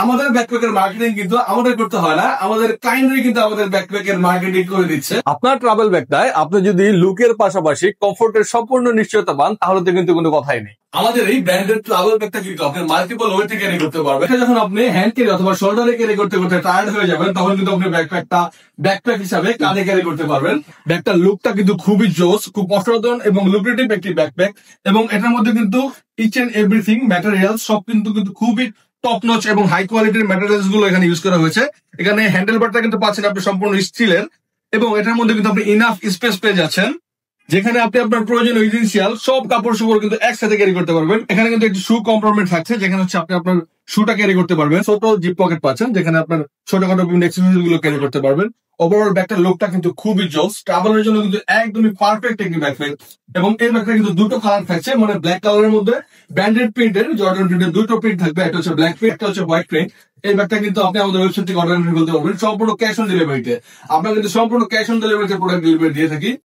আমাদের ব্যাকপ্যাকের মার্কেটিং কিন্তু আমাদের করতে হয় না, আমাদের ক্লায়েন্টরাই কিন্তু আমাদের ব্যাকপ্যাকের মার্কেটিং করে দিচ্ছে। আপনার ট্রাভেল ব্যাগটায় আপনি যদি লুকের পাশাপাশি কমফোর্টের সম্পূর্ণ নিশ্চয়তা পান তাহলে তো কিন্তু কোনো কথাই নেই। আমাদের এই ব্র্যান্ডেড ট্রাভেল ব্যাগটা কিন্তু আপনি মাল্টিপল ওয়েতে ক্যারি করতে পারবেন। যখন আপনি হ্যান্ড ক্যারি অথবা শোল্ডারে ক্যারি করতে করতে টায়ার্ড হয়ে যাবেন, তখন কিন্তু আপনি ব্যাকপ্যাক হিসাবে কাঁধে ক্যারি করতে পারবেন। ব্যাগটার লুকটা কিন্তু খুবই জোস, খুব অসাধারণ এবং লুক্রেটিভ একটি ব্যাকপ্যাক। এবং এটার মধ্যে কিন্তু ইচ এন্ড এভরিথিং ম্যাটেরিয়াল সব কিন্তু খুবই টপ নচ এবং হাই কোয়ালিটির ম্যাটেরিয়ালস গুলো এখানে ইউজ করা হয়েছে। এখানে হ্যান্ডেল বারটা কিন্তু পাচ্ছেন আপনি সম্পূর্ণ স্টিলের, এবং এটার মধ্যে কিন্তু আপনি ইনাফ স্পেস পেয়ে যাচ্ছেন, যেখানে আপনি আপনার প্রয়োজনীয় ইসেনশিয়াল সব কাপড় চোপড় কিন্তু একসাথে ক্যারি করতে পারবেন। এখানে কিন্তু একটি শু কম্পার্টমেন্ট থাকছে, যেখানে হচ্ছে আপনি আপনার শুটা ক্যারি করতে পারবেন। ছোট জিপ পকেট পাচ্ছেন, যেখানে আপনার ছোটখাটো বিভিন্ন এক্সেসরিজ গুলো ক্যারি করতে পারবেন। ওভারঅল ব্যাগটার লুকটা কিন্তু খুবই জোস, ট্রাভেলের জন্য কিন্তু একদমই পারফেক্ট একটি ব্যাকপ্যাক। এবং এই ব্যাগটা কিন্তু দুটো কালার থাকছে, মানে ব্ল্যাক কালারের মধ্যে ব্র্যান্ডেড প্রিন্টের জর্ডান প্রিন্টের দুটো প্রিন্ট থাকবে, একটা হচ্ছে ব্ল্যাক প্রিন্ট, একটা হচ্ছে হোয়াইট প্রিন্ট। এই ব্যাগটা কিন্তু আপনি আমাদের ওয়েবসাইট থেকে অর্ডার করতে পারবেন সম্পূর্ণ ক্যাশ অন ডেলিভারিতে। আমরা কিন্তু সম্পূর্ণ ক্যাশ অন ডেলিভারিতে প্রোডাক্ট ডেলিভারি দিয়ে থাকি।